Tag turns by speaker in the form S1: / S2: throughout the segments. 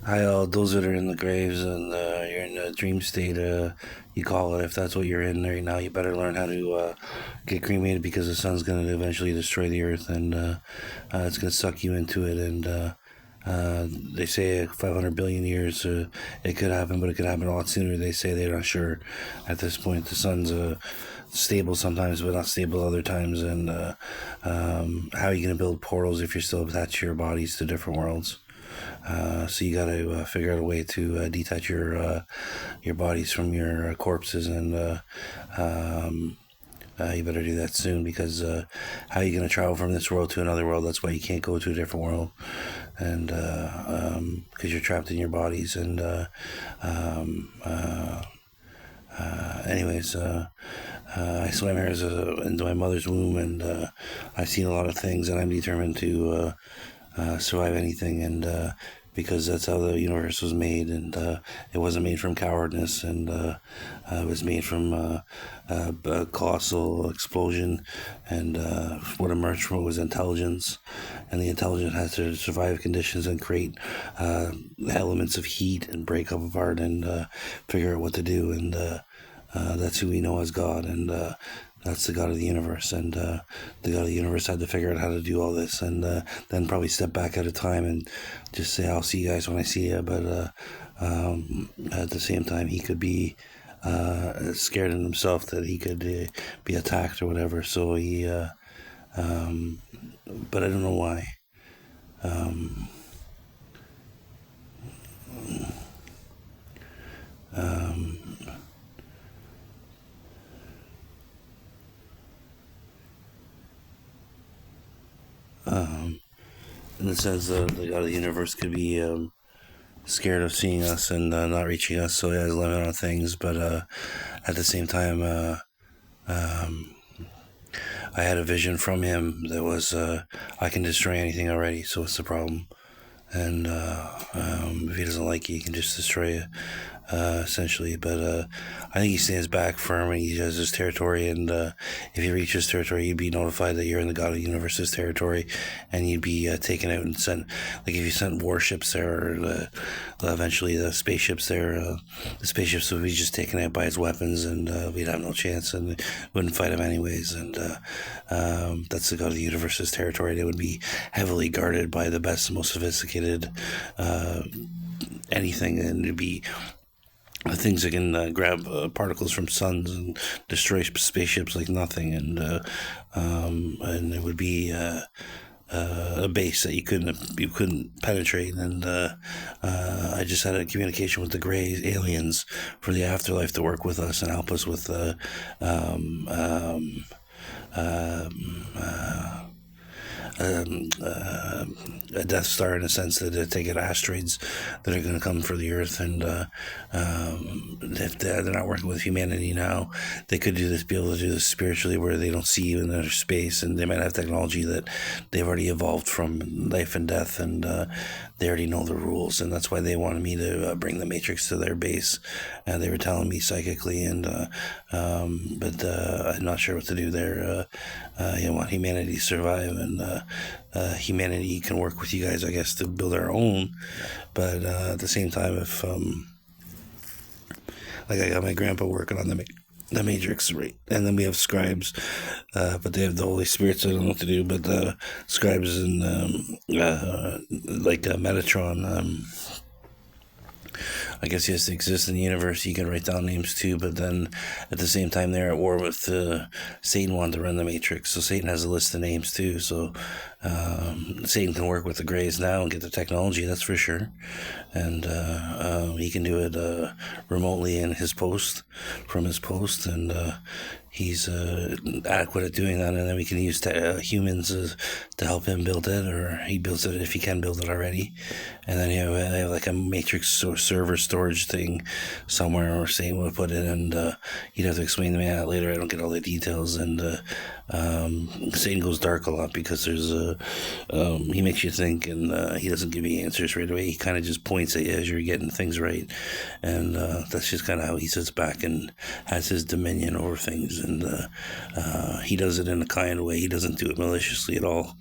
S1: Hi, all those that are in the graves and you're in a dream state, you call it. If that's what you're in right now, you better learn how to get cremated because the sun's going to eventually destroy the earth and it's going to suck you into it. And they say 500 billion years it could happen, but it could happen a lot sooner. They say they're not sure at this point. The sun's stable sometimes, but not stable other times. And how are you going to build portals if you're still attached to your bodies to different worlds? So you got to figure out a way to detach your bodies from your corpses, and you better do that soon because how are you going to travel from this world to another world? That's why you can't go to a different world, and because you're trapped in your bodies. And anyways. I swam here into my mother's womb, and I've seen a lot of things, and I'm determined to survive anything, and because that's how the universe was made, and it wasn't made from cowardness, and it was made from a colossal explosion, and what emerged from it was intelligence, and the intelligence has to survive conditions and create elements of heat and break up apart and figure out what to do, and that's who we know as God, and that's the God of the universe, and the God of the universe had to figure out how to do all this, and then probably step back at a time and just say, "I'll see you guys when I see you." But at the same time, he could be scared in himself that he could be attacked or whatever. So he, but I don't know why. Um, um, and it says the God of the universe could be scared of seeing us and not reaching us, so he has a limit on things. But at the same time, um, I had a vision from him that was I can destroy anything already, so what's the problem? And if he doesn't like you, he can just destroy you, essentially. But I think he stands back firm and he has his territory. And if he reaches territory, you'd be notified that you're in the God of the Universe's territory, and you'd be taken out and sent. Like if you sent warships there, or eventually the spaceships there, the spaceships would be just taken out by his weapons, and we'd have no chance, and wouldn't fight him anyways. And that's the God of the Universe's territory. They would be heavily guarded by the best, most sophisticated anything, and it'd be things that can grab particles from suns and destroy spaceships like nothing, and it would be a base that you couldn't penetrate. And I just had a communication with the gray aliens for the afterlife to work with us and help us with um, um, um, uh, a Deathstar, in a sense that they're taking asteroids that are going to come for the Earth, and if they're not working with humanity now, they could be able to do this spiritually, where they don't see you in outer space, and they might have technology that they've already evolved from life and death, and they already know the rules, and that's why they wanted me to bring the Matrix to their base. And they were telling me psychically, and but I'm not sure what to do there. You want humanity to survive, and humanity can work with you guys, I guess, to build our own. But at the same time, if like I got my grandpa working on the Matrix, right? And then we have scribes, but they have the Holy Spirit, so I don't know what to do. But scribes and like Metatron, I guess he has to exist in the universe. He can write down names too, but then at the same time, they're at war with Satan wanting to run the Matrix. So Satan has a list of names too. So Satan can work with the Greys now and get the technology, that's for sure. And he can do it remotely in his post, from his post, and he's adequate at doing that. And then we can use humans to help him build it, or he builds it if he can build it already. And then you have like a Matrix server storage thing somewhere, or Satan would put it, and you'd have to explain to me that later. I don't get all the details, and Satan goes dark a lot because there's he makes you think, and he doesn't give you answers right away. He kind of just points at you as you're getting things right, and that's just kind of how he sits back and has his dominion over things. And he does it in a kind way. He doesn't do it maliciously at all.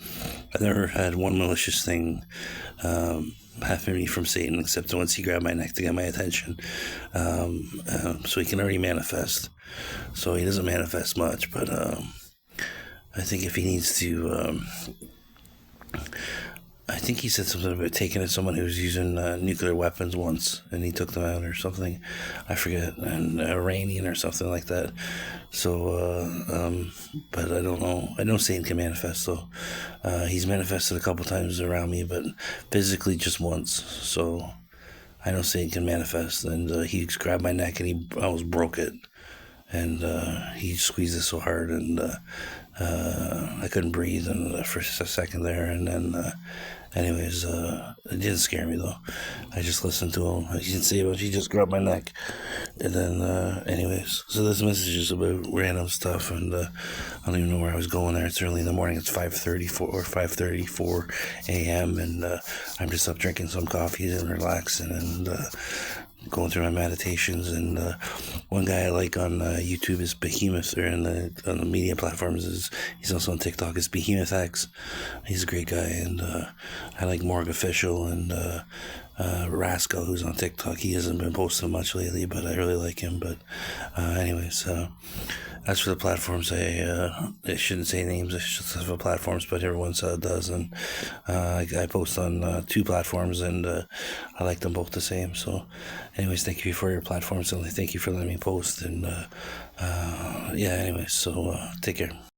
S1: I've never had one malicious thing half of me from Satan, except once he grabbed my neck to get my attention. So he can already manifest. So he doesn't manifest much, but I think if he needs to, I think he said something about taking it someone who was using nuclear weapons once, and he took them out or something. I forget, and Iranian or something like that. So, but I don't know. I know Satan can manifest, though. He's manifested a couple times around me, but physically just once. So I know Satan can manifest, and he grabbed my neck and he almost broke it, and he squeezed it so hard, and I couldn't breathe and for a second there, and then anyways, it didn't scare me though. I just listened to him. He didn't say much. He just grabbed my neck, and then anyways. So this message is about random stuff, and I don't even know where I was going there. It's early in the morning. It's 5:34 a.m. and I'm just up drinking some coffee and relaxing and going through my meditations. And one guy I like on YouTube is Behemoth, or on the media platforms. He's also on TikTok. It's Behemoth X. He's a great guy, and I like Morg Official and Rascal, who's on TikTok. He hasn't been posting much lately, but I really like him. But anyways, as for the platforms, I shouldn't say names. I should say platforms, but everyone does, and I post on 2 platforms, and I like them both the same. So, anyways, thank you for your platforms, and thank you for letting me post. And yeah, anyways, so take care.